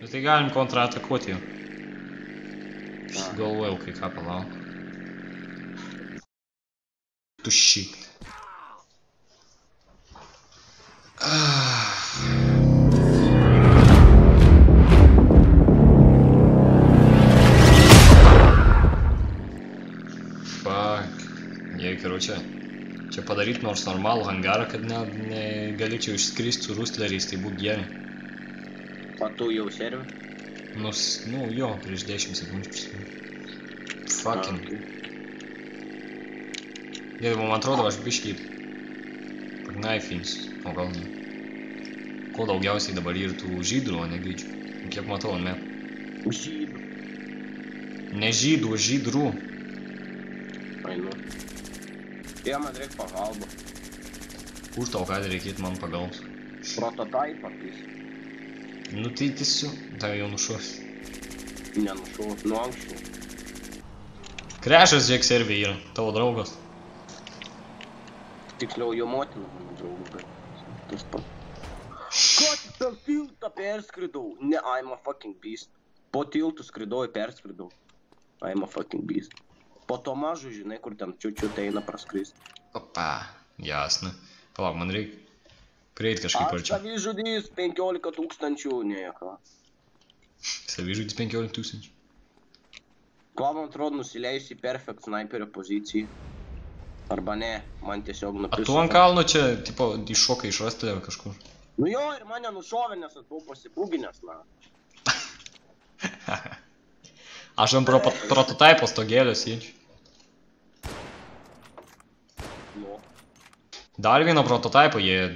Bet tai galim kontratakuoti jau. Galvojau, kai ką palauk. Tuščiai. Fuck. Jei, karočią. Čia padaryt nors normalų hangarą, kad negalėčiau išskrist su rustleriais, tai būtų gerai. O tu jau servi? Nu jo, prieš 10 sekundžių prisimenu. Fucking. Jei, man atrodo, aš biškiai pagnaifins, o gal ne. Ko daugiausiai dabar yra tų žydrų, o ne gaidžių. Kiek matau ant metų. Žydų. Ne žydų, žydrų. Ai nu. Jie man reikia pagalbą. Už tau ką reikėtų man pagalbos. Prototypą tais. Nu tai tiesiog, tai jau nušuos. Nenušuos, nu anksčiau. Krešas, žiek, servė yra, tavo draugas. Tiksliau, jo motina, mano draugas, bet tas pat. Ką tik per tiltą perskridau? Ne, I'm a fucking beast. Po tiltų skridau ir perskridau. I'm a fucking beast. Po to mažu, žinai, kur ten čiučiut eina praskrist. Opa, jasna. Palauk, man reikia prieit kažkaip arčiau. Aš savižudys 15 000, nieko. Savižudys 15 000. Kuo man atrodo nusileisiu į perfect sniperio poziciją. Arba ne, man tiesiog A nupisu. tu ant kalno čia, tipo, iššokai iš rastelio kažkur? Nu jo, ir mane nušovė, nes aš buvau pasibūginęs, na. Aš ant prototypo stogėlio sėdžiu. Nu. Dar vieną prototypą jie,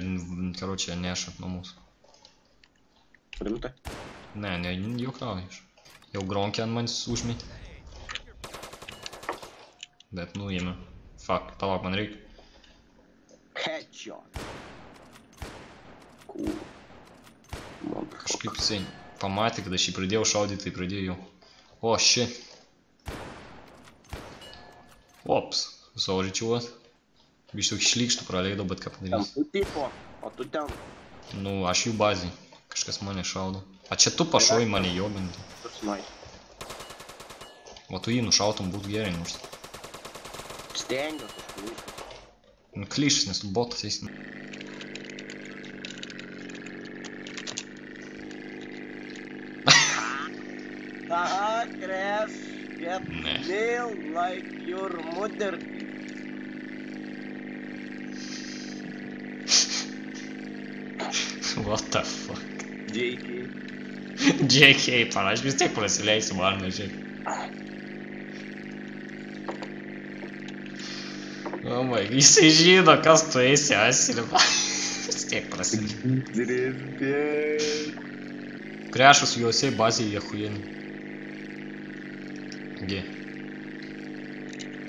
karočią, neša nuo mūsų. Rimtai? Ne, juokauju. Jau gronkė ant manis užmetė. Bet nuėmė. Fuck, palauk, man reikia. Headshot. Cool. Kažkaip jisai pamatė, kad aš jį pradėjau šaudyti, tai pradėjau jau. O, shit. Ops, sorry, čiuvat. Biškiai tokį šlykštų praleidau, bet ką padarys. Tu tipo, o tu ten. Nu, aš jų bazį. Kažkas mane šaudo. A čia tu pašoji mane jobinti. Tu snai. O tu jį nušautum būtų gerai nors. Stengiuos, aš klišas. Nu, klišas, nes tu botas eisi. Aha, Crash, get Ne. nailed like your mother. What the fuck. JK. JK, para, aš vis tiek prasileisiu varną, žiūrėk. O my, jisai žino, kas tu esi, asilė. Vis tiek prasileisiu. Krešas juose bazėje jie huieni. Gi.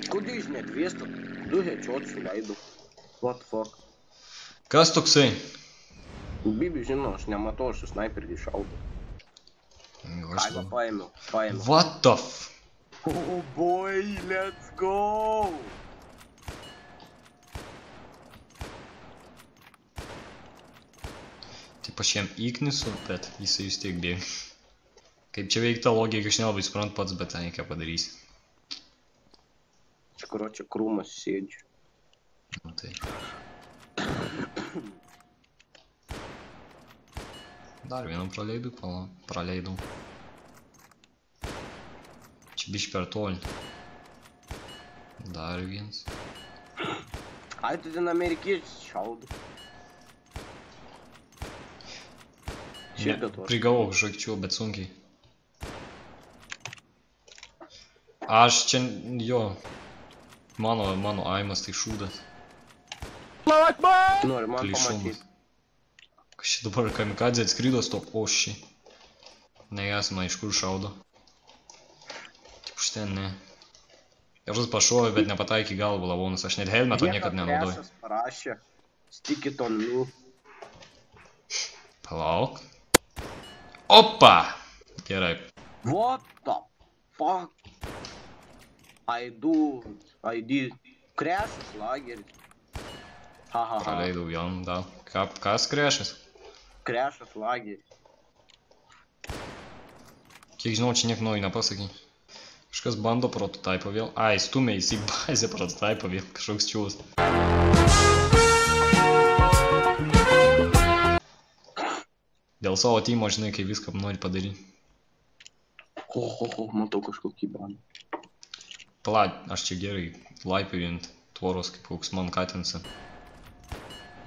Kudai iš ne 200, 2 headshot suleidau. What the fuck? Kas toksai? Bibi žino, aš nematau, aš su sniperį šaudau. Kailą paėmiau. What the f... Oh boy, let's go! Taip aš jam įknisu, bet jisai vis tiek bėga. Kaip čia veikta logika, aš nelabai suprantu pats, bet tai ką padarysi. Čia karočią krūmas sėdžiu. Nu tai. Dar vieną praleidau. Čia biški per toli. Dar vienas. Ai, tu ten amerikiečius šaudai. Prigavau žakčių, bet sunkiai. Aš čia, jo. Mano aimas tai šūdas. Nori man pamatyti. Kas čia dabar kamikadzė atskrydo stop, o ši. Negasima, iš kur šaudo. Tik už ten, ne. Kažkas pašovė, bet nepataikė galvą lavonus, aš net helmeto niekad nenaudoju. Krešas parašė, stick it on me. Palauk. Opa! Gerai. What the fuck? I did. Krešas lageris. Ha. Praleidau jam, da. Kas krešas? Krešas lageris. Kiek žinau, čia niek naujo nepasakai. Kažkas bando prototypą vėl. Ai, stumia į bazę prototypą vėl, kažkoks čiūlas. Dėl savo teamo, žinai, kai viską nori padaryti. Matau kažkokį bandą. Pala, aš čia gerai laipiu ant tvoros, kaip koks man katinsa.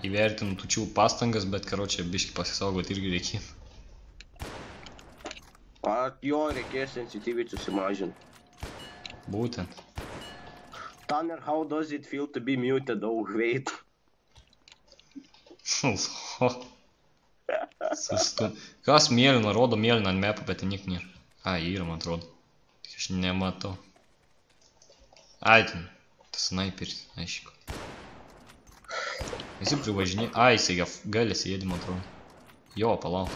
Įvertinu tučių pastangas, bet karočią biškį pasisaugot irgi reikėtų. Jo, reikės sensitivity susimažinti. Būtent. Tanner, how does it feel to be muted? Oh, wait. Sustum. Kas mėlyna, rodo mėlyną ant mapą, bet ten niek nėra. Ai, yra, man atrodo. Tik aš nematau. Ai, ten. Tas sniperis, aišku. Visi privažinė. Ai, jisai gali sėdi, man atrodo. Jo, palauk.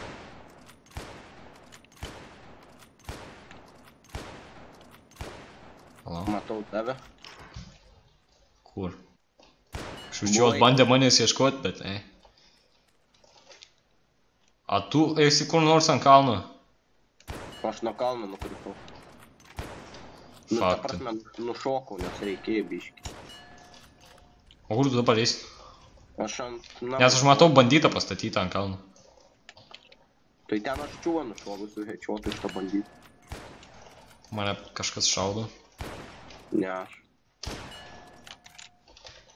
Matau tave. Kur? Šučios bandė manęs ieškot, bet A tu esi kur nors ant kalno? Aš nuo kalno nukritau. Nu, ta prasme, nušokau, nes reikėjo biškį. O kur tu dabar esi? Aš ant... Nes aš matau bandytą pastatytą ant kalno. Tai ten aš čiuvo nušokau su headshot'u iš to bandytą. Mane kažkas šaudo. Ne aš.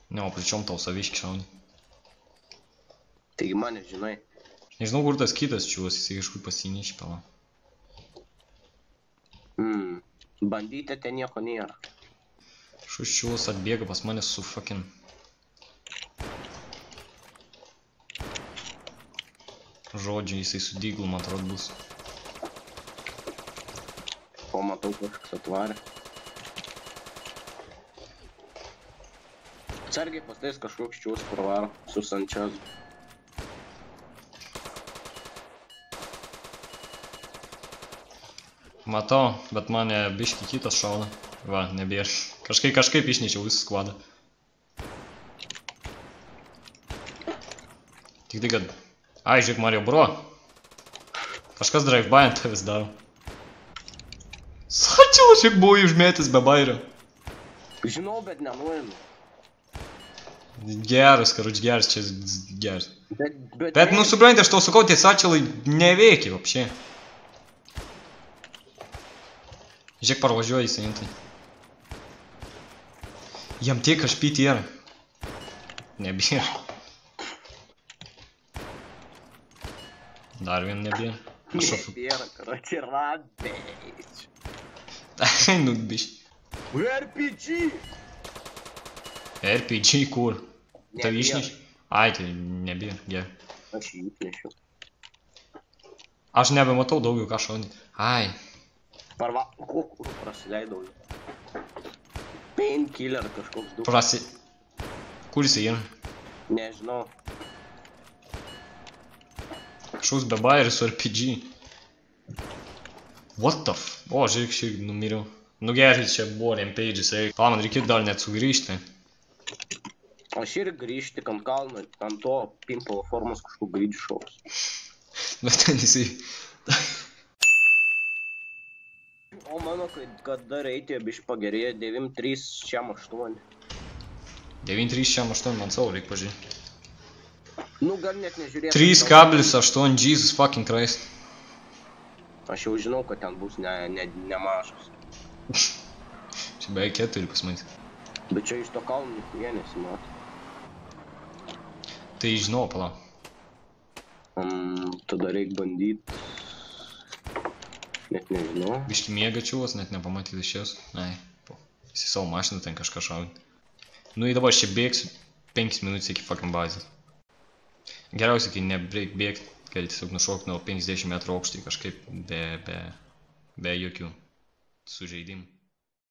Ne, o pričiom tau saviškį šaudė. Taigi mane, žinai. Nežinau, kur tas kitas čiūvas, jisai kažkur pasinešė, pala. Bandytė ten nieko nėra. Šus čiūvas atbėga pas mane su fucking... Žodžiu, jisai su dyglu, man atrodo, bus. O, matau, kažkas atvarė. Atsargiai pastais kažkoks čiūvas pravaro su Sančezu. Matau, bet mane biškį kitas šauna. Va, nebėra. Kažkaip išnečiau visą skvadą. Tik tai, kad... Ai, žiūrėk, Mario bro. Kažkas drive-by ant tavęs daro. Sačilas, žiūrėk, buvo užmėtis be bairio. Žinau, bet nenuojame. Geras, karoč, geras, čia geras. Bet nu, supranti, aš tau sakau, tie sačilai neveikia, vapšė. Žiūrėk, parvažiuoja į saintai. Jam tiek HP yra. Nebėra. Dar vien nebėra. Nebėra, karoči, rabėč. Ai, nu, biškį. RPG! RPG kur? Tai išneši? Ai, tai nebėra, gerai. Aš jį išnešiu. Aš nebematau daugiau ką šaudyti. Ai. Parva... Kur prasileidau jau. Painkiller kažkoks du. Kur jisai yra? Nežinau. Kažkoks bebairis su RPG. What the f... O, žiūrėk, šiek numiriau. Nu gerai, čia buvo rampage'is, man reikėtų dar net sugrįžti. Aš ir grįžti ant kalno, ant to pimpalo formos kažkok grįdžių šaus. Bet ten jisai... O mano, kad dar eiti biškai pagerėjo 9.3.8. 9.3.8, man savo reik pažiūrėti. Nu, gal net nežiūrėti. 3.8, Jesus fucking Christ. Aš jau žinau, kad ten bus nemažas. Čia beveik 4 pas manęs. Bet čia iš to kalno niekurie nesimato. Tai žinau, pala. Tada reik bandyt. Net nežinau. Biški miega čiūvas, net nepamatyti iš jos. Ai, jis į savo mašiną ten kažką šaudė. Nu, į dabar aš čia bėgsiu 5 minutės iki fucking bazės. Geriausiai, kai nebreik bėgt, gali tiesiog nušokti nuo 50 metrų aukštį kažkaip be jokių sužeidimų.